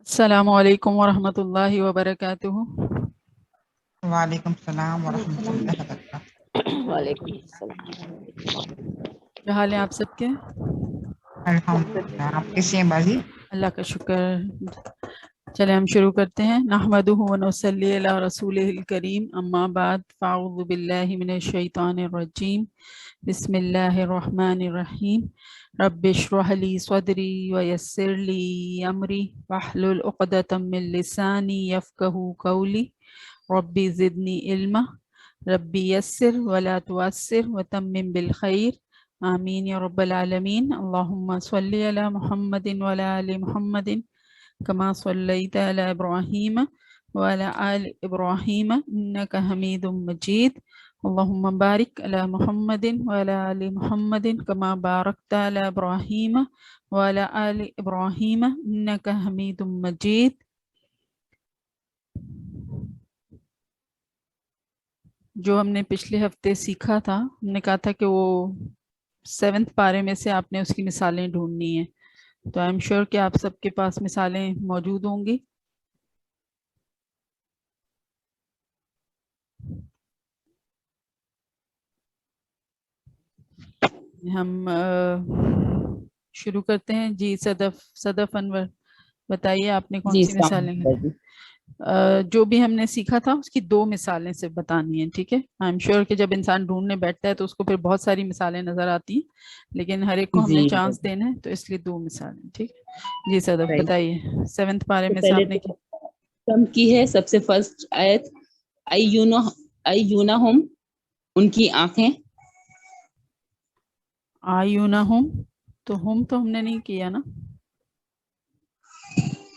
السلام علیکم ورحمۃ اللہ وبرکاتہ۔ وعلیکم السلام ورحمۃ اللہ وبرکاتہ۔ وعلیکم السلام۔ کیا حال ہے آپ سب کے؟ الحمدللہ، آپ کیسے ہیں بازی؟ اللہ کا شکر۔ چلے ہم شروع کرتے ہیں۔ نحمدہ ونصلی علی رسولہ الکریم، اما بعد، فاعوذ باللہ من الشیطان الرجیم، بسم اللہ الرحمن الرحیم۔ رب اشرح لی صدری ویسر لی امری واحلل عقدۃ من لسانی یفقہوا قولی ربی زدنی علما ربی یسر ولا تعسر وتمم بالخیر آمین یا رب العالمین۔ اللہم صلی علی محمد وعلی آل محمد کما صلیت علی ابراہیم وعلی آل ابراہیم انک حمید مجید۔ اللہم بارک علی محمد وعلی آل محمد کما بارکت علی ابراہیم وعلی آل ابراہیم انک حمید مجید۔ جو ہم نے پچھلے ہفتے سیکھا تھا، ہم نے کہا تھا کہ وہ 7 پارے میں سے آپ نے اس کی مثالیں ڈھونڈنی ہیں، تو آئی ایم شیور کہ آپ سب کے پاس مثالیں موجود ہوں گی۔ ہم شروع کرتے ہیں۔ جی صدف انور بتائیے آپ نے کون جی سی مثالیں السلام جو بھی ہم نے سیکھا تھا اس کی 2 مثالیں سے بتانی ہیں، ٹھیک ہے؟ آئی ایم شیور کہ جب انسان ڈھونڈنے بیٹھتا ہے تو اس کو پھر بہت ساری مثالیں نظر آتی ہیں، لیکن ہر ایک کو ہم نے جی چانس دینا ہے، تو اس لیے 2 مثالیں، ٹھیک ہے؟ جی صدف صحیح۔ بتائیے 7 پارے تو میں سے پہلے آپ نے تو کم کی ہے سب سے فرسٹ آیت، ایونہم ان کی آنکھیں۔ آیونہم، تو ہم تو ہم نے نہیں کیا نا،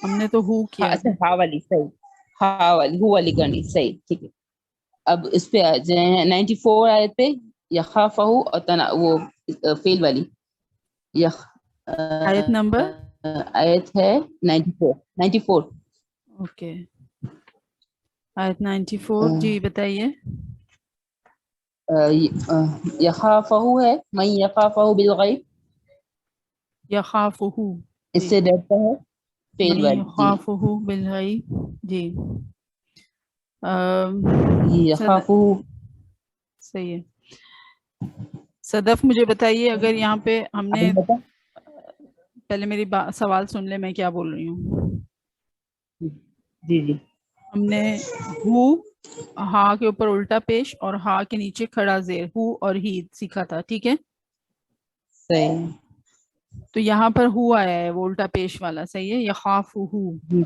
ہم نے تو ہو کیا اچھا تھا۔ ہا والی صحیح، ہا والی ہو والی کرنی صحیح، ٹھیک ہے۔ اب اس پہ آ جائیں 94 آیت پہ، یخافہ اور وہ فیل والی آیت نمبر آیت ہے 94۔ اوکے، آیت 94 جی بتائیے۔ یخافہ ہے من یخافہ بالغیب، یخافہ، اس جی، سے ڈرتا ہے، من فیل والی جی یخافہ بالغیب، جی۔ صدف، یخافہ۔ صحیح ہے۔ صدف مجھے بتائیے، اگر یہاں پہ ہم نے پہلے میری سوال سن لے میں کیا بول رہی ہوں۔ جی جی ہم نے ہو ہا کے اوپر الٹا پیش اور ہا کے نیچے کھڑا زیر، ہو اور ہی سیکھا تھا، ٹھیک ہے؟ صحیح تو یہاں پر ہو آیا ہے، وہ الٹا پیش والا، صحیح ہے، یخافہ۔ جی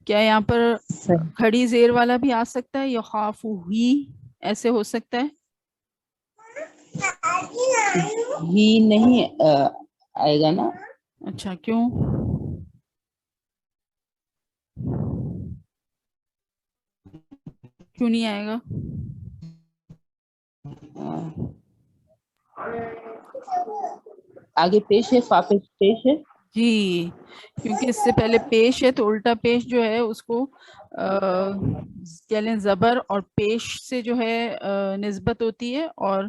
کیا یہاں پر صحیح۔ کھڑی زیر والا بھی آ سکتا ہے، یخافہ ہی ایسے ہو سکتا ہے؟ ہی نہیں آئے گا نا، اچھا، کیوں؟ کیوں نہیں آئے گا؟ آگے پیش ہے، فا پیش ہے۔ جی، کیونکہ اس سے پہلے پیش ہے تو الٹا پیش جو ہے اس کو کیا لیں، زبر اور پیش سے جو ہے نسبت ہوتی ہے، اور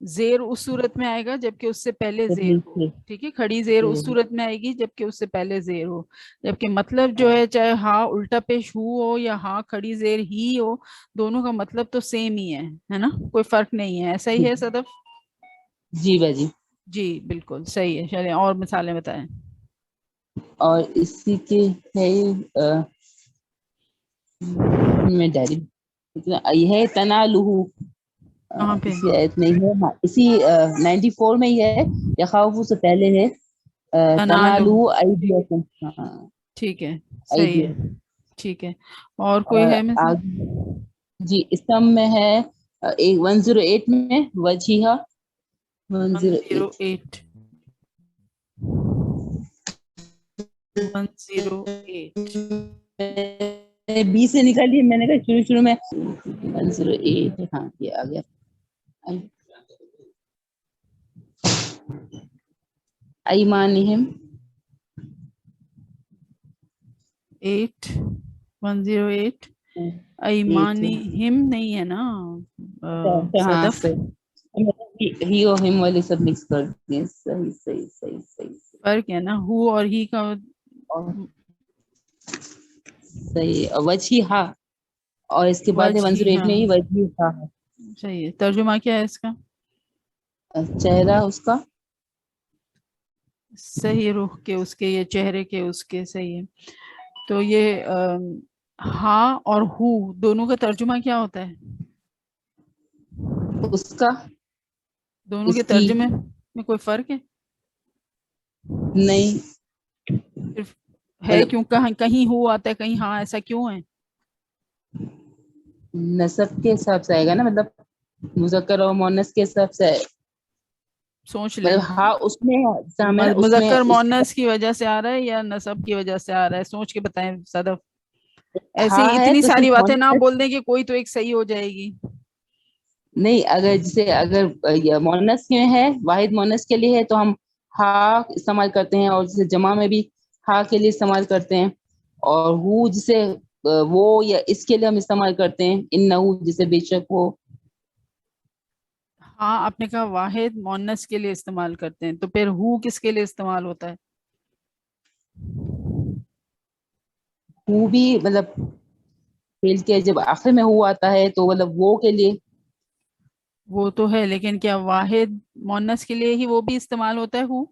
زیر اس صورت میں آئے گا جبکہ اس سے پہلے زیر ہو، ٹھیک ہے؟ کھڑی زیر اس صورت میں آئے گی جبکہ اس سے پہلے زیر ہو، جبکہ مطلب جو ہے چاہے ہاں الٹا پیش ہو یا ہاں کھڑی زیر ہی ہو، دونوں کا مطلب تو سیم ہی ہے نا، کوئی فرق نہیں ہے، ایسا ہی ہے صدف؟ جی باجی، جی بالکل صحیح ہے۔ چلیں اور مثالیں بتائیں۔ اور اسی کے ہے میں ڈائری یہ ہے تنالہ، کہاں پہ؟ اسی آیت میں ہی ہے، ہاں اسی 94 میں ہی ہے، یخافو سے پہلے ہے تنالو، تنالہ ایدیکم، ہاں ٹھیک ہے، صحیح ہے، ایدیکم۔ ٹھیک ہے۔ اور کوئی اور ہے مثال؟ آگے جی اسم میں ہے 108 میں وجیہا، 108 108 108 بی سے نکالی، میں نے کہا شروع میں 108، ہاں یہ آ گیا۔ ایمانہم 108 ایمانہم نہیں ہے نا ہاں صدف؟ ہی اور ہم والے سب مکس کر دیے، صحیح۔ فرق ہے نا، ہو اور ہی کا، اور صحیح ہے. وجہا اور اس کے بعد 108 میں ہی وجہا ہے. صحیح ہے. ترجمہ کیا ہے اس کا؟ چہرہ اس کا. صحیح، رخ کے اس کے یا چہرے کے اس کے. صحیح ہے. تو یہ ہاں اور ہو دونوں کا ترجمہ کیا ہوتا ہے؟ اس کا. دونوں کے اس کی. ترجمے میں کوئی فرق ہے؟ نہیں. صرف ہے کیوں کہیں ہو آتا ہے کہیں ہاں، ایسا کیوں ہے؟ نسب کے حساب سے آئے گا نا، مطلب مذکر اور مؤنث کے حساب سے. سوچ لیں. مطلب ہاں اس میں مذکر مؤنث کی وجہ سے آ رہا ہے یا نسب کی وجہ سے آ رہا ہے؟ سوچ کے بتائیں صدف. ایسے ہاں ہی ہے اتنی تو ساری صرف باتیں نہ مؤنث. بول دیں کہ کوئی تو ایک صحیح ہو جائے گی. نہیں، اگر جیسے اگر مؤنث میں ہے، واحد مؤنث کے لیے ہے تو ہم ہا استعمال کرتے ہیں، اور جیسے جمع میں بھی ہا کے لیے استعمال کرتے ہیں. اور ہو جسے وہ یا اس کے لیے ہم استعمال کرتے ہیں، انہو جسے بے شک وہ. ہاں آپ نے کہا واحد مؤنث کے لیے استعمال کرتے ہیں، تو پھر ہو کس کے لیے استعمال ہوتا ہے؟ ہو بھی مطلب فعل کے جب آخر میں ہو آتا ہے تو مطلب وہ کے لیے. وہ تو ہے، لیکن کیا واحد مؤنث کے لیے ہی وہ بھی استعمال ہوتا ہے ہو؟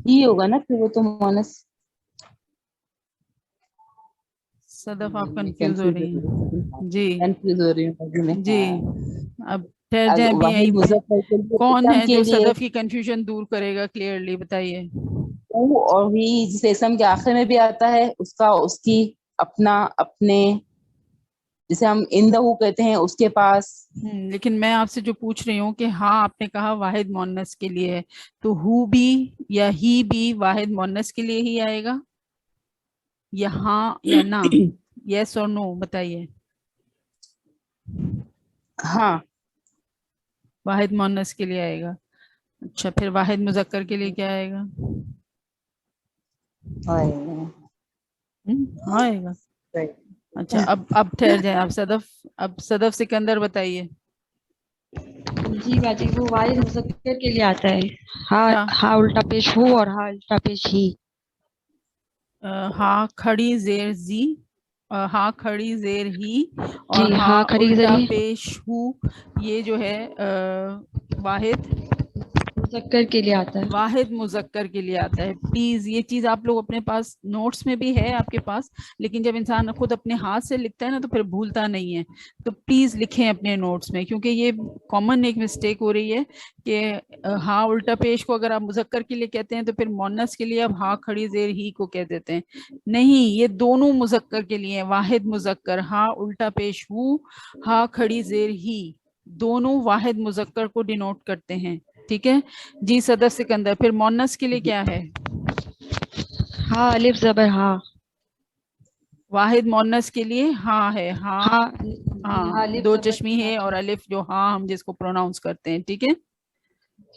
ہی ہوگا نا پھر وہ تو مؤنث. صدف آپ کنفیوز ہو رہی ہیں. جی کنفیوز ہو رہی ہوں. جی. اب ٹھہر جائیں ابھی واحد یہیں پہ. مذکر کے لیے کون اسم ہے کے جو لیے صدف کی کنفیوژن دور کرے گا؟ کلیئرلی بتائیے. ہو، اور بھی جسے اسم کے آخر میں بھی آتا ہے، اس کا، اس کی، اپنا، اپنے. جسے ہم اندہو کہتے ہیں اس کے پاس. لیکن میں آپ سے جو پوچھ رہی ہوں کہ ہاں آپ نے کہا واحد مؤنث کے لیے ہے، تو ہو بھی یا ہی بھی واحد مؤنث کے لیے ہی آئے گا یا ہاں یا نہ؟ یس اور نو بتائیے. ہاں. واحد مؤنث کے لیے آئے گا. اچھا، پھر واحد مذکر کے لیے کیا آئے گا؟ ہاں آئے گا. اچھا اب ٹھہر جائیں آپ صدف. اب صدف سکندر بتائیے. جی باجی، وہ واحد مذکر کے لیے آتا ہے. ہاں کیا؟ ہاں الٹا پیش ہو اور ہاں الٹا پیش ہی. ہاں کھڑی زیر زی، ہاں کھڑی زیر ہی، اور جی ہاں کھڑی الٹا ذریعے پیش ہو. یہ جو ہے واحد مذکر کے لیے آتا ہے. واحد مذکر کے لیے آتا ہے. پلیز یہ چیز آپ لوگ اپنے پاس نوٹس میں بھی ہے آپ کے پاس، لیکن جب انسان خود اپنے ہاتھ سے لکھتا ہے نا تو پھر بھولتا نہیں ہے. تو پلیز لکھیں اپنے نوٹس میں، کیونکہ یہ کامن ایک مسٹیک ہو رہی ہے کہ ہاں الٹا پیش کو اگر آپ مذکر کے لیے کہتے ہیں تو پھر مؤنث کے لیے آپ ہاں کھڑی زیر ہی کو کہہ دیتے ہیں. نہیں، یہ دونوں مذکر کے لیے واحد مذکر. ہاں الٹا پیش ہو، ہاں کھڑی زیر ہی، دونوں واحد مذکر کو ڈینوٹ کرتے ہیں. ٹھیک ہے جی. صدر سکندر پھر مؤنث کے لیے کیا ہے؟ ہاں الف زبر ہاں. واحد مؤنث کے لیے ہاں ہے. ہاں ہاں جی ہاں ہاں الف دو زبر چشمی کے ہے ساتھ اور الف جو ہاں ہم جس کو پروناؤنس کرتے ہیں. ٹھیک ہے.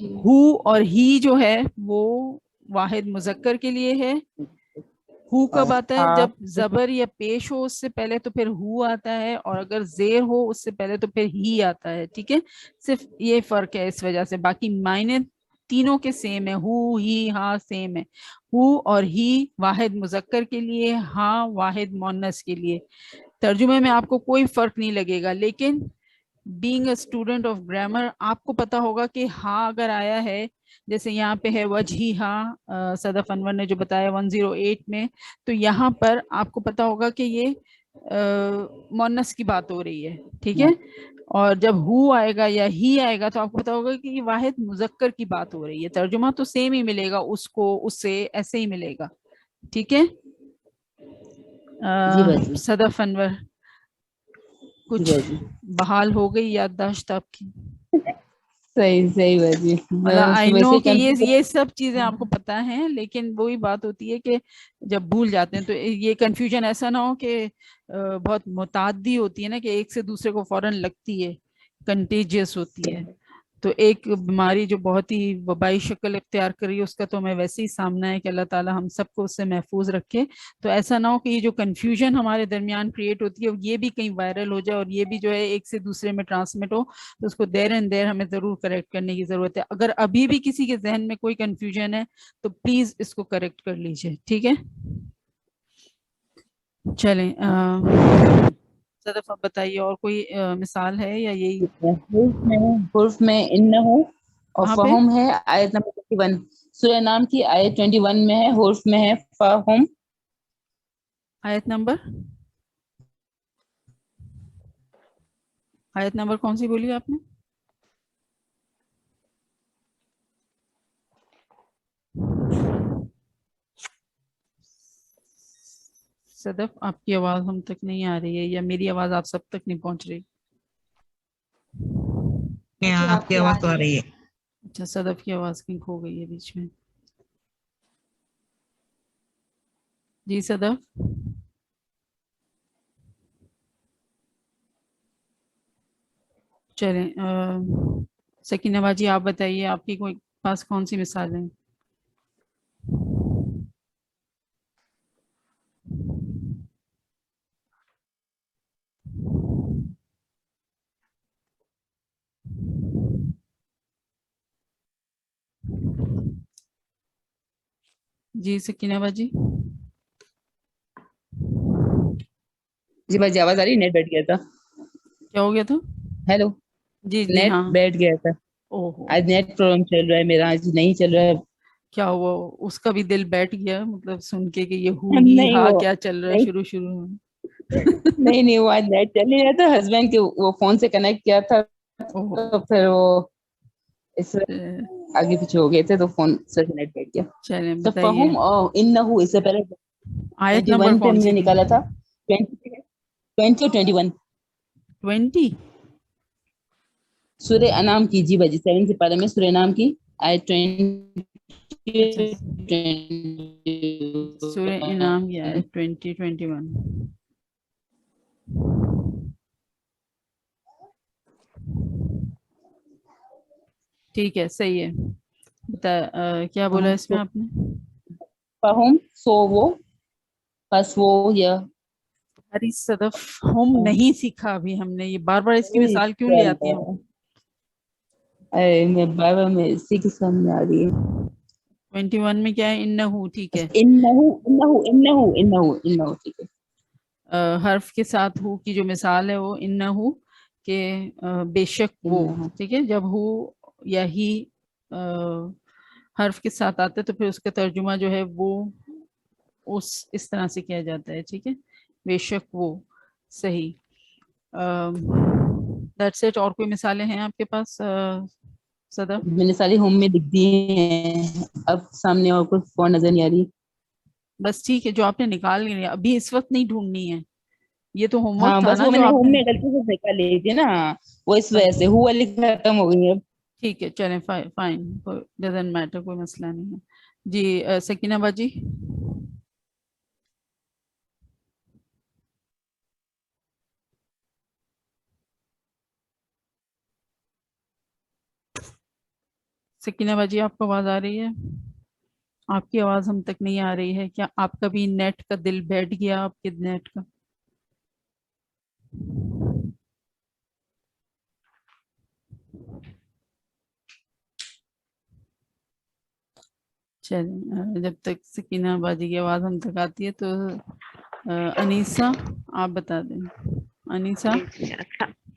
جی. ہو اور ہی جو ہے وہ واحد مذکر کے لیے ہے. ہو کب آتا ہے؟ ہاں. جب زبر یا پیش ہو اس سے پہلے تو پھر ہو آتا ہے، اور اگر زیر ہو اس سے پہلے تو پھر ہی آتا ہے. ٹھیک ہے. صرف یہ فرق ہے اس وجہ سے، باقی معنی تینوں کے سیم ہے. ہو ہی ہاں سیم ہے. ہو اور ہی واحد مذکر کے لیے، ہاں واحد مؤنث کے لیے. ترجمے میں آپ کو کوئی فرق نہیں لگے گا، لیکن being a student of grammar آپ کو پتا ہوگا کہ ہاں اگر آیا ہے، جیسے یہاں پہ ہے وجہی ہاں، صدف انور نے جو بتایا 108 میں، تو یہاں پر آپ کو پتا ہوگا کہ یہ مؤنث کی بات ہو رہی ہے. ٹھیک ہے. اور جب ہو آئے گا یا ہی آئے گا تو آپ کو پتا ہوگا کہ یہ واحد مذکر کی بات ہو رہی ہے. ترجمہ تو سیم ہی ملے گا، اس کو اس سے ایسے ہی ملے گا. ٹھیک ہے. جی باجی. صدف انور جی کچھ باجی. بحال ہو گئی یادداشت آپ کی؟ صحیح باجی. مطلب آئی ویسے نو ہی کہ کنفیوز. یہ سب چیزیں آپ کو پتا ہیں، لیکن وہی بات ہوتی ہے کہ جب بھول جاتے ہیں تو یہ کنفیوژن ایسا نہ ہو کہ بہت متعدی ہوتی ہے نا، کہ ایک سے دوسرے کو فوراً لگتی ہے، کنٹیجیس ہوتی ہے. تو ایک بیماری جو بہت ہی وبائی شکل اختیار کری ہے، اس کا تو ہمیں ویسے ہی سامنا ہے کہ اللہ تعالی ہم سب کو اس سے محفوظ رکھے. تو ایسا نہ ہو کہ یہ جو کنفیوژن ہمارے درمیان کریٹ ہوتی ہے یہ بھی کہیں وائرل ہو جائے اور یہ بھی جو ہے ایک سے دوسرے میں ٹرانسمٹ ہو. تو اس کو دیر اینڈ دیر ہمیں ضرور کریکٹ کرنے کی ضرورت ہے. اگر ابھی بھی کسی کے ذہن میں کوئی کنفیوژن ہے تو پلیز اس کو کریکٹ کر لیجئے. ٹھیک ہے. چلیں صدف آپ بتائیے اور کوئی مثال ہے یا یہی؟ حرف میں انہو اور کہاں پہ؟ فہم ہے آیت نمبر 21 سورہ نام کی آیت 21 میں ہے، حرف میں ہے فہم. آیت نمبر کون سی بولی آپ نے؟ صدف آپ کی آواز ہم تک نہیں آ رہی ہے یا میری آواز آپ سب تک نہیں پہنچ رہی؟ آپ کی آواز تو آ رہی ہے. اچھا صدف کی آواز کہیں کھو گئی ہے بیچ میں. جی صدف چلیں سکینہ باجی آپ بتائیے آپ کی کوئی پاس کون سی مثال ہیں؟ جی سکینہ باجی جی بس آواز آ رہی ہے؟ نیٹ بیٹھ گیا تھا. کیا ہو گیا تھا؟ ہیلو، جی جی نیٹ ہاں. بیٹھ گیا تھا. اوہو آج نیٹ پرابلم چل رہا ہے میرا، آج نہیں چل رہا ہے. کیا ہوا؟ اس کا بھی دل بیٹھ گیا مطلب سن کے کہ یہ ہو ہی نہیں ہا وہ کیا چل رہا ہے نہیں شروع میں؟ نہیں وہ آج نیٹ چل نہیں رہا تھا. ہسبینڈ کے وہ فون سے کنیکٹ کیا تھا اوہو تو پھر وہ اس آگے پیچھے ہو گئے تھے تو فون سے نیٹ بیٹھ گیا. چلیں تو بتائیے فہم اور انہو اس سے پہلے آیت نمبر 21 پہ کون ہم سی نے تھی؟ نکالا تھا. 20 اور 21 20 سورہ انعام کی. جی باجی 7 سے پہلے میں سورہ انعام کی آیت 20 اچھا سورہ انعام کی آیت 20-21 ٹھیک ہے صحیح ہے. کیا بولا اس میں آپ نے؟ فہم سو وہ بس وہ یا ارے صدف ہم نہیں سیکھا ابھی ہم نے، یہ بار بار اس کی مثال کیوں لے آتی ہیں؟ ارے میں بابا میں اسی کی سامنے آ رہی ہے. 21 میں کیا ہے؟ انہو. ٹھیک ہے انہو ٹھیک ہے. حرف کے ساتھ ہو کی جو مثال ہے وہ انہو کہ بے شک وہ. ٹھیک ہے، جب ہو یا ہی حرف کے ساتھ آتا ہے تو پھر اس کا ترجمہ جو ہے وہ اس طرح سے کیا جاتا ہے. ٹھیک ہے، بے شک وہ. صحیح. That's it. اور کوئی مثالیں ہیں آپ کے پاس صدف؟ میں نے ساری ہوم میں لکھ دی ہیں، اب سامنے اور کوئی فون نظر نہیں آ رہی. بس ٹھیک ہے، جو آپ نے نکال لیا ابھی اس وقت نہیں ڈھونڈنی ہے، یہ تو ہوم ورک ہاں تھا بس نا وہ میں جو نے آپ ہوم نے. میں غلطی سے نکال لی تھی نا، وہ اس وجہ سے ہوا ختم ہو گئی. اب ٹھیک ہے چلیں فائن، ڈزنٹ میٹر، کوئی مسئلہ نہیں ہے. جی سکینہ باجی سکینہ باجی آپ کو آواز آ رہی ہے؟ آپ کی آواز ہم تک نہیں آ رہی ہے. کیا آپ کا بھی نیٹ کا دل بیٹھ گیا آپ کے نیٹ کا؟ چلیں جب تک سکینہ باجی کی آواز ہم تک آتی ہے تو انیسہ آپ بتا دیں. انیسہ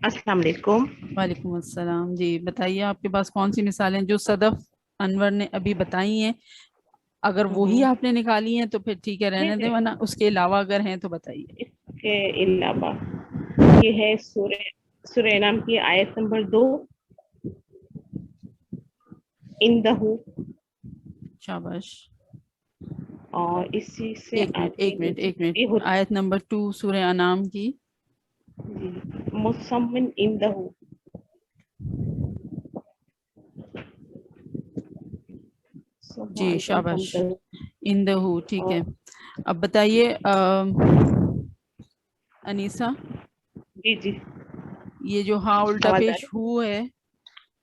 السلام علیکم. وعلیکم السلام. جی بتائیے آپ کے پاس کون سی مثالیں جو صدف انور نے ابھی بتائی ہیں؟ اگر وہی آپ نے نکالی ہیں تو پھر ٹھیک ہے رہنے دیں، ورنہ اس کے علاوہ اگر ہیں تو بتائیے. اس کے علاوہ یہ ہے سورہ انعام کی آیت نمبر 2 اندہو. شاباش. اور اسی سے ایک منٹ آیت نمبر 2 سورہ انعام کی. مسمن اندہو. جی شاباش. اندہو. ٹھیک ہے، اب بتائیے انیسہ. جی جی یہ جو ہاں الٹا آواز آ پیش رہی؟ ہو ہے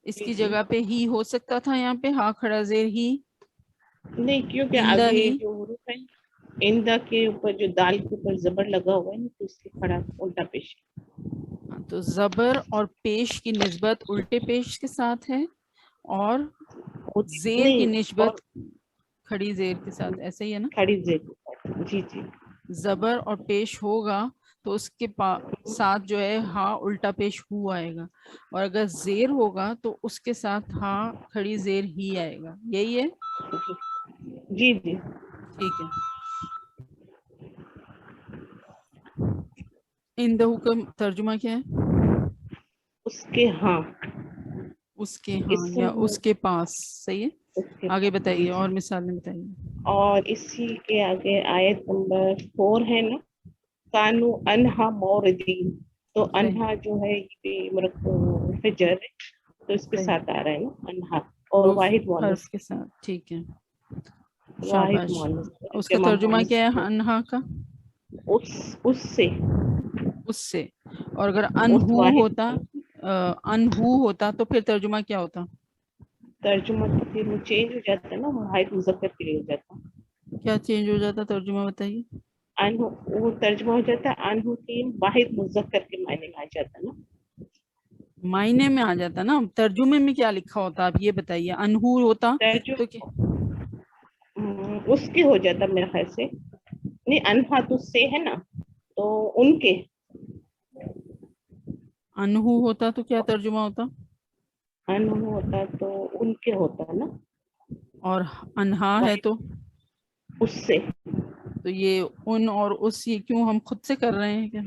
اس جی کی جی جگہ پہ ہی ہو سکتا تھا، یہاں پہ ہاں کھڑا زیر ہی. نہیں، کیونکہ اندہ آگے ہی. جو حروف ہے اندا کے اوپر جو دال کے اوپر زبر لگا ہوا ہے نا تو اس لیے کھڑا الٹا پیش. تو زبر اور پیش کی نسبت الٹے پیش کے ساتھ ہے اور زیر کی نہیں، اور نسبت کھڑی زیر کے ساتھ، ایسے ہی ہے نا؟ کھڑی زیر. جی جی زبر اور پیش ہوگا تو اس کے ساتھ جو ہے ہا الٹا پیش ہو آئے گا، اور اگر زیر ہوگا تو اس کے ساتھ ہا کھڑی زیر ہی آئے گا. یہی ہے؟ جی جی. ٹھیک ہے. اندہو کا ترجمہ کیا ہے؟ اس کے ہاں. اس کے ہاں یا اس کے پاس. صحیح ہے. آگے بتائیے اور مثالیں بتائیے. اور اسی کے آگے آیت نمبر 4 ہے نا، کانو انہا موردین، تو انہا جو ہے یہ مرکب فجر تو اس کے ساتھ آ رہا ہے نا انہا، اور واحد حرف مؤنث کے ساتھ. ٹھیک ہے. واحد شاباش. مؤنث اس کا ترجمہ کیا ہے انہا کا؟ اس سے. اس سے. اور اگر اس انہو واحد ہوتا انہو ہوتا تو پھر ترجمہ کیا ہوتا؟ ترجمہ تو پھر وہ چینج ہو جاتا ہے نا، واحد مذکر کے لیے ہو جاتا. کیا چینج ہو جاتا؟ ترجمہ بتائیے. انہو وہ ترجمہ ہو جاتا ہے انہو کی واحد مذکر کے معنی میں آ جاتا ہے نا. معنی میں آ جاتا نا، ترجمے میں کیا لکھا ہوتا آپ یہ بتائیے. انہو ہوتا تو کیا؟ اس کے ہو جاتا میرے خیال سے، نہیں انہا تو سے ہے نا، تو ان کے. انہو ہوتا تو کیا ترجمہ ہوتا؟ انہو ہوتا تو ان کے ہوتا ہے نا. اور انہا ہے تو اس سے. تو یہ ان اور اس یہ کیوں ہم خود سے کر رہے ہیں کیا؟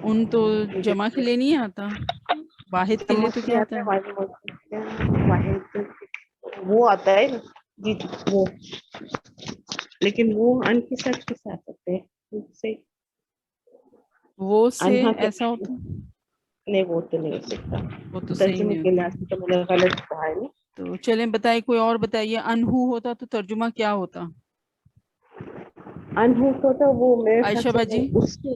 ان تو جمع کے لیے نہیں آتا، واحد کے لیے تو کیا آتا ہے؟ واحد وہ آتا ہے نا. جی جی وہ، لیکن وہ ان کے ساتھ کے ساتھ ہوتے ہیں اس سے. وہ سے انہا کے ایسا ہوتا؟ نہیں وہ تو نہیں ہو سکتا، وہ تو صحیح ترجمے نہیں کے ہوتا. لحاظ سے تو میں نے غلط کہا ہے نا. تو چلیں بتائیے، کوئی اور بتائیے. انہو ہوتا تو ترجمہ کیا ہوتا؟ انہو کو تو وہ میرے خیال عائشہ سے باجی. وہ اس کے.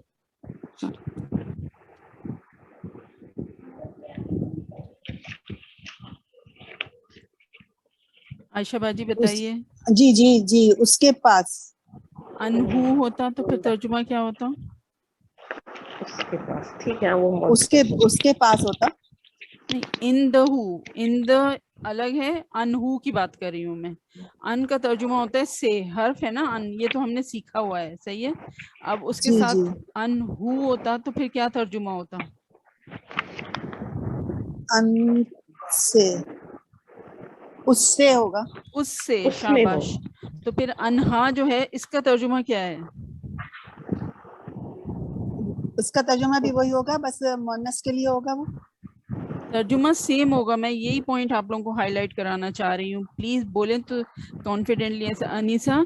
عائشہ باجی بتائیے. جی جی جی اس کے پاس. انہو ہوتا تو پھر ترجمہ کیا ہوتا؟ اس کے پاس. ٹھیک ہے وہ اس کے پاس ہوتا. نہیں، اندہو. اند الگ ہے، انہو کی بات کر رہی ہوں میں. ان کا ترجمہ ہوتا ہے سے، حرف ہے نا ان، یہ تو ہم نے سیکھا ہوا ہے. صحیح ہے. اب اس کے جی جی ساتھ انہو ہوتا تو پھر کیا ترجمہ ہوتا؟ ان سے. اس سے ہوگا. اس سے. اس میں ہو. شاباش. تو پھر انہا جو ہے اس کا ترجمہ کیا ہے؟ اس کا ترجمہ بھی وہی ہوگا، بس مؤنث کے لیے ہوگا. وہ ترجمہ سیم ہوگا. میں یہی پوائنٹ آپ لوگوں کو ہائی لائٹ کرانا چاہ رہی ہوں. پلیز بولیں تو کانفیڈنٹلی. ایسا انیسا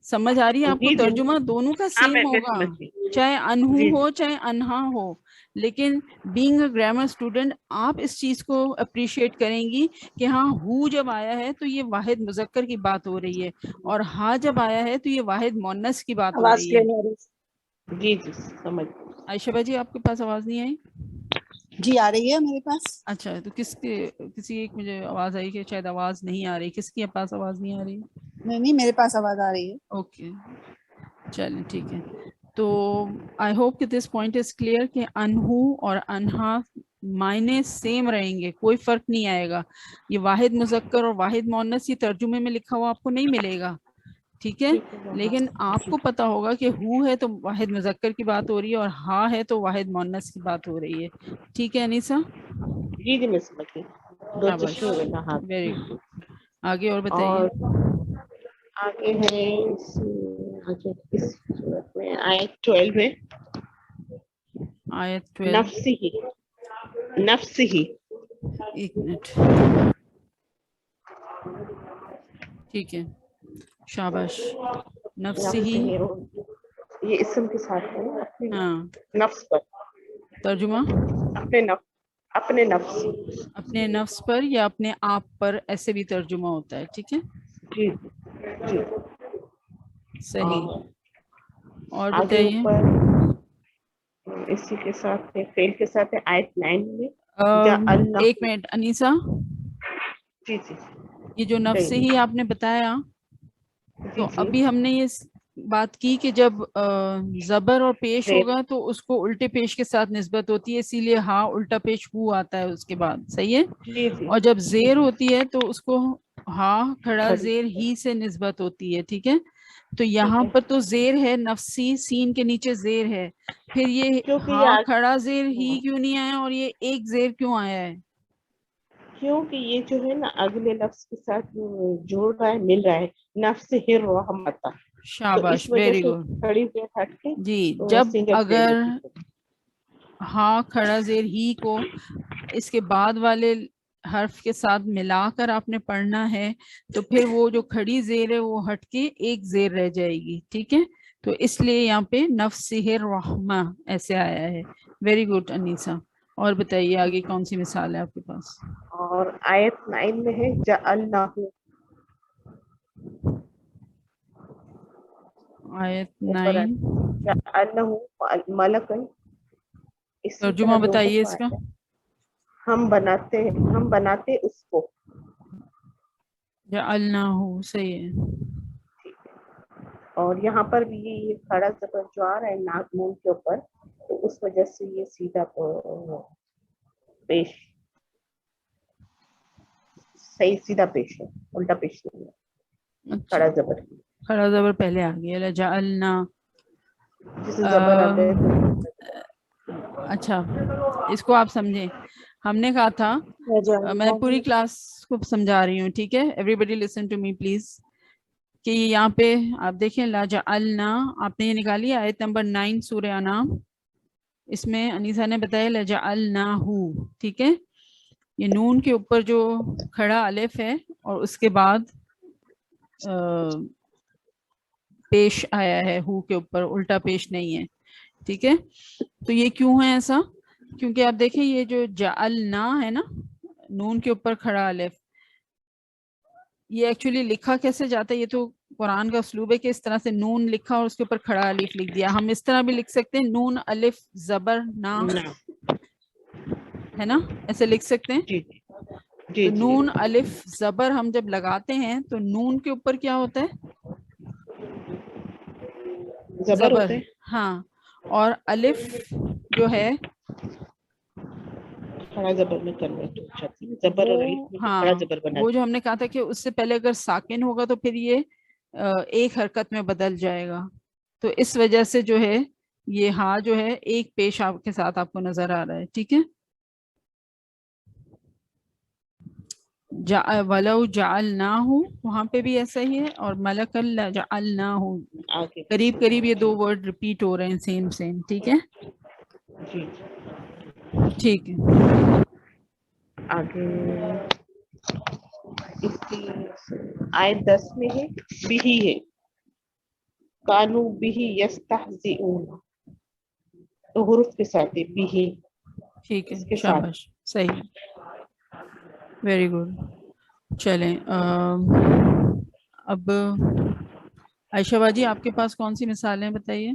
سمجھ آ رہی ہے آپ کو؟ جی جی ترجمہ دونوں کا ہاں سیم میں ہوگا، سمجھ گئی. چاہے انہو جی ہو چاہے انہا ہو. لیکن بینگ اے گرامر اسٹوڈنٹ آپ اس چیز کو اپریشیٹ کریں گی کہ ہاں ہو جب آیا ہے تو یہ واحد مذکر کی بات ہو رہی ہے، اور ہا جب آیا ہے تو یہ واحد مؤنث کی بات ہو آواز رہی ہے. کلیئر آ رہی ہے؟ جی جی سمجھ. عائشہ باجی آپ کے پاس آواز نہیں آئی؟ جی آ رہی ہے میرے پاس. اچھا، تو کسی ایک مجھے آواز آئی کہ شاید آواز نہیں آ رہی. کس کی پاس آواز نہیں آ رہی؟ نہیں میرے پاس آواز آ رہی ہے. اوکے چلیں ٹھیک ہے. تو آئی ہوپ کہ دس پوائنٹ از کلیئر کہ انہو اور انہا معنی سیم رہیں گے، کوئی فرق نہیں آئے گا. یہ واحد مذکر اور واحد مؤنث یہ ترجمے میں لکھا ہوا آپ کو نہیں ملے گا. ٹھیک ہے. لیکن آپ کو پتا ہوگا کہ ہو ہے تو واحد مذکر کی بات ہو رہی ہے، اور ہا ہے تو واحد مؤنث کی بات ہو رہی ہے. ٹھیک ہے انیسا؟ جی جی میں سمجھ گئی. دو شاباش. چشمے ہوئے نا ہاتھ. Very good. آگے اور بتائیے. اور آگے ہے اس صورت میں آیت 12 ہے. آیت 12. نفس ہی. ایک منٹ. ٹھیک ہے. شاباش. نفس ہی. یہ اسم کے ساتھ ہے نا، ہاں. نفس پر. ترجمہ اپنے نفس. اپنے نفس پر یا اپنے آپ پر، ایسے بھی ترجمہ ہوتا ہے. ٹھیک ہے. جی جی. صحیح. اور آگے بتائیے. اوپر اسی کے ساتھ ہے، فعل کے ساتھ ہے آیت 9 میں. جا اللہ. ایک منٹ انیسا، جی جی یہ جو نفس ہی آپ نے بتایا جی تو جی. ابھی ہم نے یہ بات کی کہ جب زبر اور پیش ہوگا تو اس کو الٹے پیش کے ساتھ نسبت ہوتی ہے، اسی لیے ہاں الٹا پیش ہو آتا ہے اس کے بعد. صحیح ہے. جی جی. اور جب زیر ہوتی ہے تو اس کو ہاں کھڑا کھڑی. زیر ہی سے نسبت ہوتی ہے. ٹھیک ہے. تو یہاں پر تو زیر ہے نفسی، سین کے نیچے زیر ہے، پھر یہ کیونکہ ہاں یہ کھڑا زیر ہی کیوں نہیں آیا اور یہ ایک زیر کیوں آیا ہے؟ کیونکہ یہ جو ہے نا اگلے لفظ کے ساتھ جوڑ رہا ہے، مل رہا ہے، نفس ہر رحمتا، تو شاباش، اس وجہ ویری سے گڈ. کھڑی پہ ہٹ کے جی جب سنگل اگر ہاں کھڑا زیر ہی کو اس کے بعد والے حرف کے ساتھ ملا کر آپ نے پڑھنا ہے تو پھر وہ جو کھڑی زیر ہے وہ ہٹ کے ایک زیر رہ جائے گی. ٹھیک ہے، تو اس لیے یہاں پہ نفسہ الرحمہ ایسے آیا ہے. Very good Anisa. اور بتائیے آگے کون سی مثال ہے آپ کے پاس؟ اور آیت 9 میں ہے جعلناہ، آیت اوپر 9 جعلناہ ملکن، اسی ترجمہ طرح 2 بتائیے اس دفعہ کا. ہے، ہم بناتے اس کو. جعلناہ، صحیح ہے. اور یہاں پر بھی یہ کھڑا زبر جو آ رہا ہے نون کے اوپر، تو اس وجہ سے یہ سیدھا پیش، صحیح سیدھا پیش ہے، الٹا پیش نہیں ہے. اچھا، کھڑا زبر کھڑا زبر پہلے آ گیا. لجعلنا، جسے زبر آ گئے تو اچھا اس کو آپ سمجھیں. ہم نے کہا تھا میں پوری کلاس کو سمجھا رہی ہوں، ٹھیک ہے، everybody listen to me please, کہ یہاں پہ آپ دیکھیں لجعلنا، آپ نے یہ نکالی آیت نمبر 9 سورہ انعام، اس میں انیسا نے بتایا لجعلناہ. ٹھیک ہے، یہ نون کے اوپر جو کھڑا الف ہے اور اس کے بعد پیش آیا ہے ہو کے اوپر، الٹا پیش نہیں ہے. ٹھیک ہے، تو یہ کیوں ہے ایسا؟ کیونکہ آپ دیکھیں یہ جو جعلنا ہے نا، نون کے اوپر کھڑا الف، یہ ایکچولی لکھا کیسے جاتا ہے؟ یہ تو قرآن کا اسلوب ہے کہ اس طرح سے نون لکھا اور اس کے اوپر کھڑا الف لکھ دیا. ہم اس طرح بھی لکھ سکتے ہیں نون الف زبر نا، ہے نا، ایسے لکھ سکتے ہیں. جی جی تو جی نون الف زبر ہم جب لگاتے ہیں تو نون کے اوپر کیا ہوتا ہے؟ زبر ہوتے ہیں. ہاں، اور الف جو ہے کھڑا زبر میں کنورٹ ہو جاتی ہے، زبر اور الف میں کھڑا ہاں زبر بنا وہ جو ہم نے کہا تھا کہ اس سے پہلے اگر ساکن ہوگا تو پھر یہ ایک حرکت میں بدل جائے گا. تو اس وجہ سے جو ہے یہ ہاں جو ہے ایک پیش آپ کے ساتھ آپ کو نظر آ رہا ہے. ٹھیک ہے، وَلَوْ جَعَلْنَاهُ وہاں پہ بھی ایسا ہی ہے، اور مَلَكًا لَجَعَلْنَاهُ آگے قریب قریب یہ 2 ورڈ ریپیٹ ہو رہے ہیں سیم. ٹھیک ہے، جی ٹھیک ہے. آگے اس کی آیت 10 میں ہے بھی ہے کانو بھی یستہزئون، تو حروف کے ساتھ ہے بھی، ٹھیک ہے، اس کے ساتھ. شاباش، صحیح، ویری گڈ. چلیں اب عائشہ باجی آپ کے پاس کون سی مثالیں بتائیے؟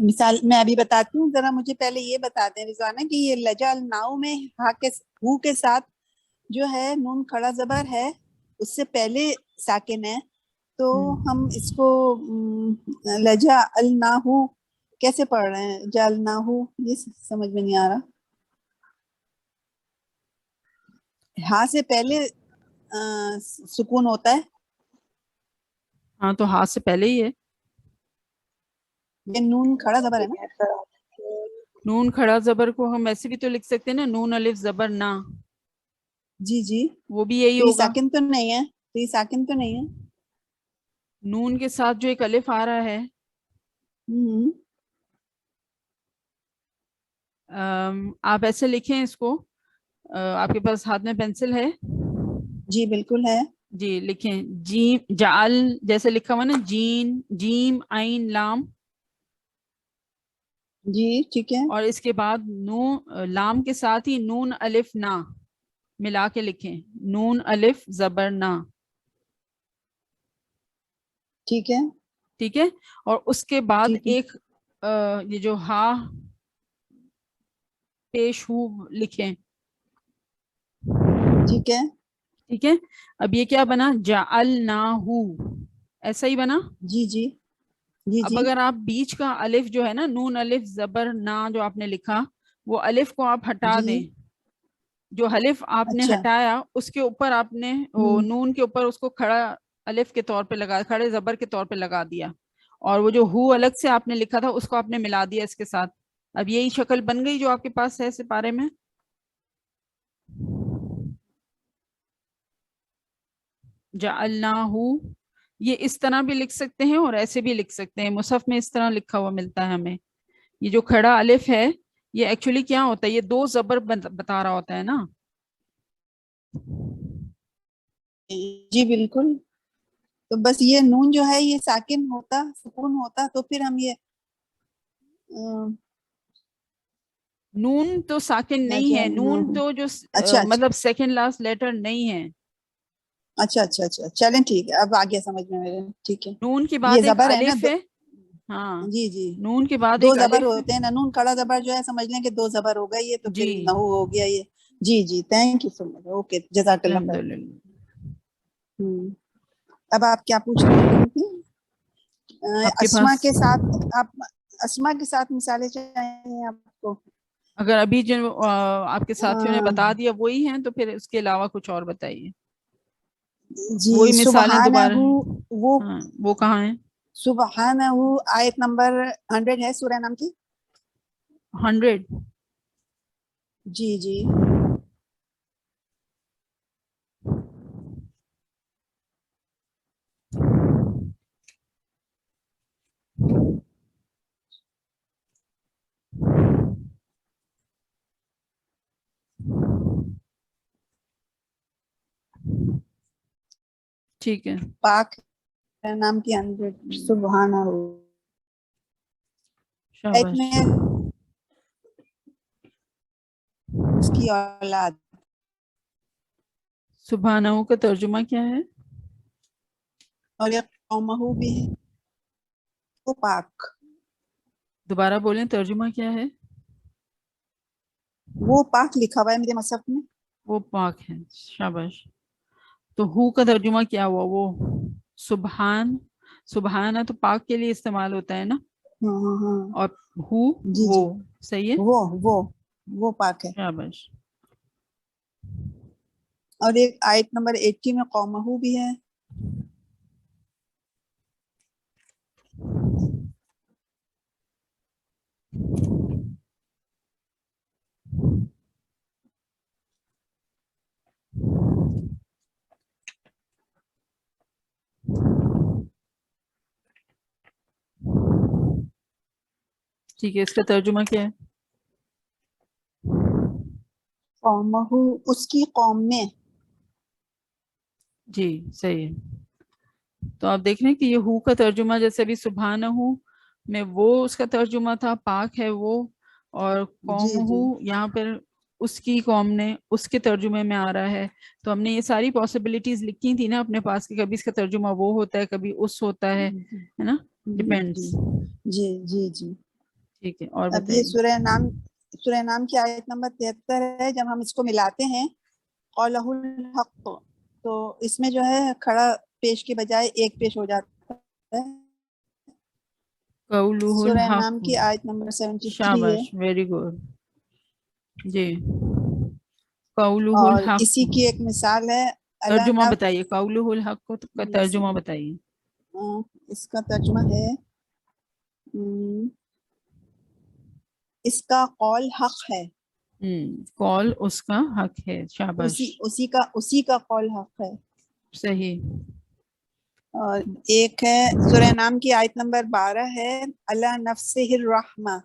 مثال میں ابھی بتاتی ہوں، ذرا مجھے پہلے یہ بتا دیں رضوانہ کہ یہ لجعلناہ میں ہو کے ساتھ جو ہے نون کھڑا زبر ہے، اس سے پہلے ساکن ہے، تو ہم اس کو لجعلناہ کیسے پڑھ رہے ہیں؟ جعلناہ یہ سمجھ میں نہیں آ رہا. ہاں سے پہلے سکون ہوتا ہے، ہاں تو ہاتھ سے پہلے ہی ہے. یہ نون کھڑا زبر ہے نا. نون کھڑا زبر کو ہم ایسے بھی تو لکھ سکتے ہیں نا، نون الف زبر نا، جی جی، وہ بھی یہی تو یہ ہوگا. ساکن تو نہیں ہے، تو یہ ساکن تو نہیں ہے. نون کے ساتھ جو ایک الف آ رہا ہے، آپ ایسے لکھیں اس کو، آپ کے پاس ہاتھ میں پینسل ہے؟ جی بالکل ہے. جی لکھیں جیم جعل، جیسے لکھا ہوا نا جین جیم عین لام، جی ٹھیک ہے. اور اس کے بعد لام کے ساتھ ہی نون الف نا ملا کے لکھیں، نون الف زبر نا. ٹھیک ہے. ٹھیک ہے، اور اس کے بعد ٹھیک ہے. ایک یہ جو ہا پیش ہو لکھیں. ٹھیک ہے. ٹھیک ہے، اب یہ کیا بنا؟ جعلناہ، ایسا ہی بنا. جی جی جی اب جی اگر آپ بیچ کا الف جو ہے نا نون الف زبر نا جو آپ نے لکھا، وہ الف کو آپ ہٹا جی. دیں، جو حلف آپ نے اچھا. ہٹایا اس کے اوپر آپ نے نون کے اوپر اس کو کھڑا الف کے طور پہ لگا, کھڑے زبر کے طور پہ لگا دیا, اور وہ جو ہو الگ سے آپ نے لکھا تھا اس کو آپ نے ملا دیا اس کے ساتھ. اب یہی شکل بن گئی جو آپ کے پاس ہے سپارے میں. جعلناہ, یہ اس طرح بھی لکھ سکتے ہیں اور ایسے بھی لکھ سکتے ہیں. مصحف میں اس طرح لکھا ہوا ملتا ہے ہمیں. یہ جو کھڑا الف ہے یہ ایکچولی کیا ہوتا ہے, یہ 2 زبر بتا رہا ہوتا ہے نا. جی بالکل. تو بس یہ نون جو ہے یہ ساکن ہوتا, سکون ہوتا, تو پھر ہم یہ نون تو ساکن نہیں ہے, نون تو جو اچھا مطلب سیکنڈ لاسٹ لیٹر نہیں ہے. اچھا اچھا اچھا چلیں ٹھیک ہے, اب آ گیا سمجھ میں میرے. ٹھیک ہے, نون کے یہ بعد ایک زبر ہے نا الف ہے. ہاں جی جی, نون کے بعد 2 ایک زبر الف ہے. ہوتے ہیں نا, نون کھڑا زبر جو ہے سمجھ لیں کہ 2 زبر ہو گئے یہ, تو جی پھر نحو ہو گیا یہ. جی جی, thank you so much, okay جزاک اللہ خیر. اب آپ کیا پوچھ رہی تھی؟ آپ کے اسما پاس کے ساتھ, آپ اسما کے ساتھ مثالیں چاہیے آپ کو؟ اگر ابھی جو آپ کے ساتھیوں نے بتا دیا وہی ہیں تو پھر اس کے علاوہ کچھ اور بتائیے. جی وہی مثالیں سبحانہ, دوبارہ. وہ ہاں وہ کہاں ہیں؟ سبحانہ آیت نمبر 100 ہے سورہ نام کی. 100. جی جی, ٹھیک ہے. پاک نام کی 100 سبحانہ. آیت شاباش. میں اس کی اولاد, سبحانہ کا ترجمہ کیا ہے؟ اور ایک قومہ بھی ہے, وہ پاک. دوبارہ بولیں, ترجمہ کیا ہے؟ وہ پاک لکھا ہوا ہے میرے مصحف میں. وہ پاک ہے. شاباش. تو ہو کا ترجمہ کیا ہوا؟ وہ سبحان, سبحانہ تو پاک کے لیے استعمال ہوتا ہے نا, ہاں ہاں ہاں, اور ہو جی وہ جی, صحیح ہے. وہ پاک ہے. شاباش. اور ایک آیت نمبر 80 میں قومہ بھی ہے. ٹھیک ہے, اس کا ترجمہ کیا ہے؟ قومہ, اس کی قوم میں. جی صحیح ہے. تو آپ دیکھ رہے ہیں کہ یہ ہو کا ترجمہ جیسے ابھی سبحانہ ہو میں وہ اس کا ترجمہ تھا, پاک ہے وہ, اور قوم جی ہو جی یہاں پر اس کی قوم نے اس کے ترجمے میں آ رہا ہے. تو ہم نے یہ ساری پاسبلٹیز لکھی تھی نا اپنے پاس, کہ کبھی اس کا ترجمہ وہ ہوتا ہے, کبھی اس ہوتا ہے نا, ڈیپینڈس. جی جی جی. ٹھیک ہے, اور اب یہ بتائیے. سورہ نام کی آیت نمبر 73 ہے. جب ہم اس کو ملاتے ہیں قولہ الحق, تو اس میں جو ہے کھڑا پیش کے بجائے ایک پیش ہو جاتا ہے. قولہ سورہ نام الحق. کی آیت نمبر 73 ہے. شاباش, ویری گڈ. جی, قولہ اور الحق. اسی کی ایک مثال ہے ترجمہ اللہ. بتائیے, قولہ الحق کا ترجمہ بتائیے. اس کا ترجمہ ہے, اس کا قول حق ہے. قول اس کا حق ہے. شاباش, اسی کا قول حق ہے. صحیح. اور ایک ہے سورہ نام کی آیت نمبر 12 ہے, اللہ نفسہ الرحمہ.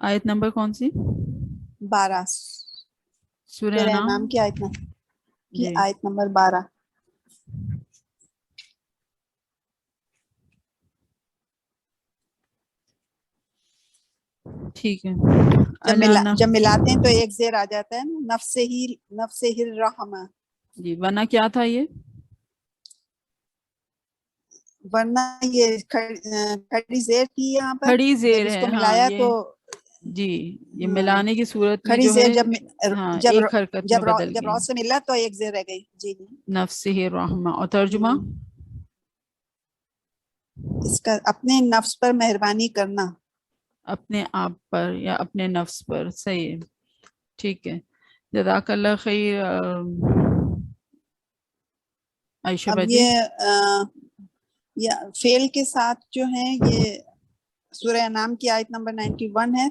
آیت نمبر کون سی؟ 12, سورہ نام کی جی آیت نمبر 12. ٹھیک ہے. جب ملاتے ہیں تو ایک زیر آ جاتا ہے نا, نفسہ الرحمہ. جی, ورنہ کیا تھا یہ؟ ورنہ یہ کھڑی زیر تھی یہاں پر, کھڑی جب زیر اس ہے. کو ہاں ملایا یہ تو جی, یہ ملانے کی صورت میں کھڑی جو زیر ہے ہاں ایک حرکت میں بدل جب گئی. را سے ملا تو ایک زیر رہ گئی. جی جی. نفسہ الرحمہ. اور ترجمہ؟ اس کا اپنے نفس پر مہربانی کرنا. اپنے آپ پر یا اپنے نفس پر. صحیح ہے, ٹھیک ہے. جزاک اللہ خیر. عائشہ اب باجی یہ فعل کے ساتھ جو ہے یہ سورہ انعام کی آیت نمبر 91 ہے،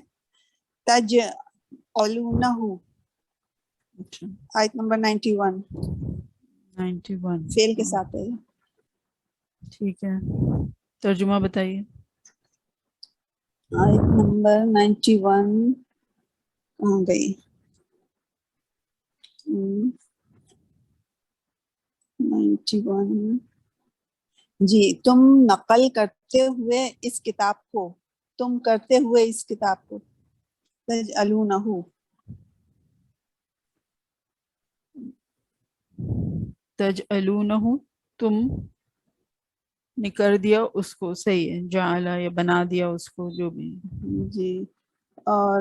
تج علونہ، اچھا آیت نمبر 91 91 فعل کے ساتھ ہے۔ ٹھیک ہے، ترجمہ بتائیے۔ آیت نمبر 91 کہاں گئی؟ 91 جی، تم نقل کرتے ہوئے اس کتاب کو، تم کرتے ہوئے اس کتاب کو، تجعلونہ، تجعلونہ، تم نے کر دیا اس کو، صحیح ہے، جعلا یا بنا دیا اس کو، جو بھی۔ جی۔ اور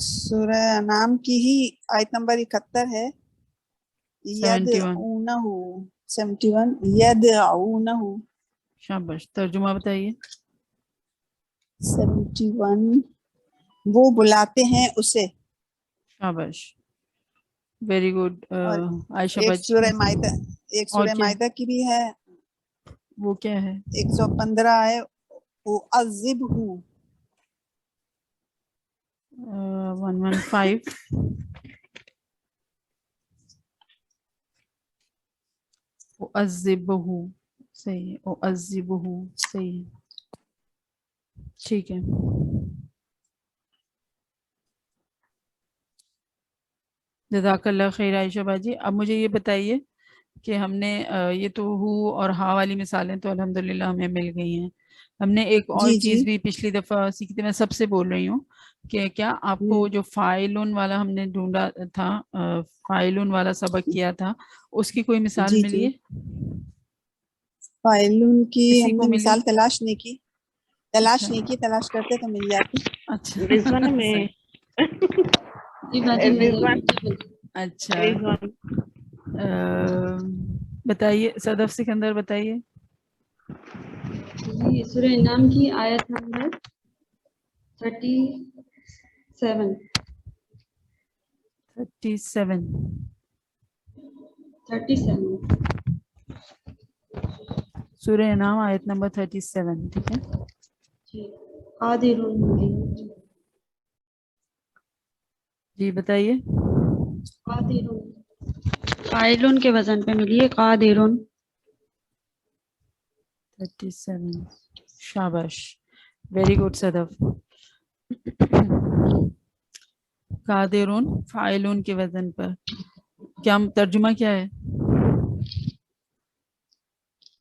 سورہ انعام کی ہی آیت نمبر 71 ہے، 71 71 یدعونہ، شاباش، ترجمہ بتائیے۔ 71 وہ بلاتے ہیں اسے۔ شاباش، ویری گڈ اور عائشہ ایک باجی۔ سورہ مائدہ، ایک اور سورہ کیا؟ مائدہ کی بھی ہے، وہ کیا ہے؟ 115 ہے، اعذبہ، 115 اعذبہ، صحیح ہے، اعذبہ، صحیح ہے، ٹھیک ہے۔ جزاک اللہ خیر عائشہ باجی۔ اب مجھے یہ بتائیے کہ ہم نے یہ تو ہو اور ہا والی مثالیں تو الحمدللہ ہمیں مل گئی ہیں، ہم نے ایک اور جی چیز جی بھی پچھلی دفعہ سیکھی تھی، میں سب سے بول رہی ہوں کہ کیا آپ کو جو فاعلون والا ہم نے ڈھونڈا تھا، فاعلون والا سبق کیا تھا، اس کی کوئی مثال جی ملی جی، ہے؟ فاعلون کی کسی ہم کو نے ملی؟ مثال تلاش نہیں کی، اچھا تلاش کرتے تو مل جاتی۔ اچھا رضوانہ میں جی باجی میں رضوان اچھا رضوان بتائیے، صدف سکندر بتائیے۔ جی سورہ انعام کی آیت نمبر 37 سورہ انعام آیت نمبر 37، ٹھیک ہے۔ جی قادرون، جی بتائیے۔ قادرون فاعلون کے وزن پہ ملی ہے، قادرون۔ 37، شاباش، ویری گڈ صدف۔ قادرون فاعلون کے وزن پر، کیا ترجمہ کیا ہے؟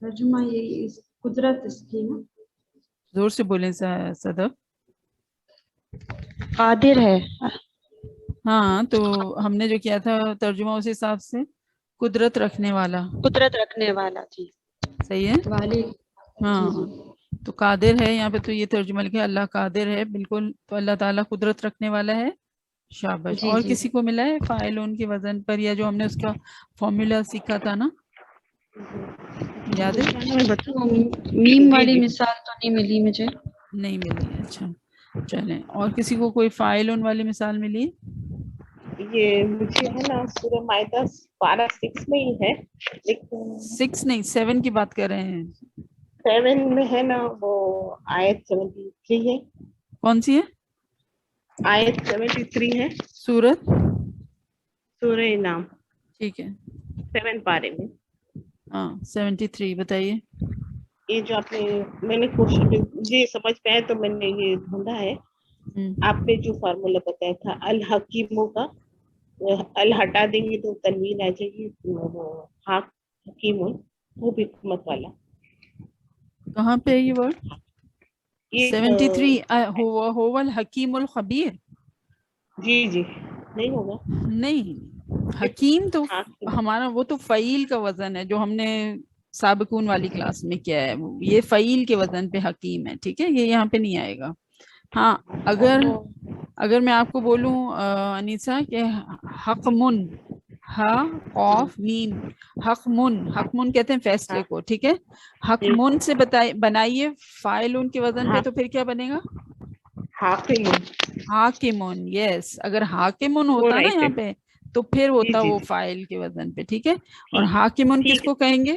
ترجمہ یہی قدرت اس کی نا، زور سے بولیں صدف۔ قادر ہے۔ ہاں تو ہم نے جو کیا تھا ترجمہ اس حساب سے، قدرت رکھنے والا، قدرت رکھنے والا، جی صحیح ہے۔ والی، ہاں جی جی تو قادر ہے یہاں پہ، تو یہ ترجمہ لکھا ہے اللہ قادر ہے، بالکل، تو اللہ تعالیٰ قدرت رکھنے والا ہے، شاباش۔ جی اور جی کسی کو ملا ہے فاعلون کے وزن پر، یا جو ہم نے اس کا فارمولا سیکھا تھا نا، یاد ہے؟ رضوانہ میں بتاؤں؟ میم جی والی جی مثال تو نہیں ملی مجھے۔ نہیں ملی، اچھا چلیں، اور کسی کو کوئی فاعلون والی مثال ملی؟ یہ مجھے ہے نا سورہ مائدہ پارہ 6 میں ہی ہے، لیکن 6 نہیں 7 کی بات کر رہے ہیں۔ 7 میں ہے نا وہ آیت 73 ہے، کون سی ہے آیت 73 ہے سورت؟ سورہ انعام ٹھیک ہے، 7 پارے میں۔ ہاں 73 بتائیے۔ یہ جو آپ نے، میں نے کوشش، مجھے سمجھ پہ آیا تو میں نے یہ ڈھونڈا ہے، آپ نے جو فارمولا بتایا تھا الحکیموں کا، ال ہٹا دیں گے تو تنوین آ جائے گی، حکیم، وہ بھی حکمت والا، کہاں پہ ہے یہ ورڈ؟ یہ 73 هو الحکیم الخبیر؟ جی جی نہیں ہوگا، نہیں، حکیم تو ہمارا وہ تو فعیل کا وزن ہے جو ہم نے سابقون والی کلاس میں کیا ہے، یہ فعیل کے وزن پہ حکیم ہے، ٹھیک ہے، یہ یہاں پہ نہیں آئے گا۔ ہاں اگر میں آپ کو بولوں انیسا کہ حکمن، ہا قاف میم، حکمن کہتے ہیں فیصلے کو، ٹھیک ہے، حکمن سے بنائیے فاعلون کے وزن پہ، تو پھر کیا بنے گا؟ حاکم، حاکمون، یس، اگر حاکمون وہ ہوتا نا رائٹ یہاں ہے، پہ تو پھر ہوتا جی وہ جی فاعل کے وزن پہ، ٹھیک ہے۔ اور حاکمون کس ٹھیک کو کہیں گے؟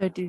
30,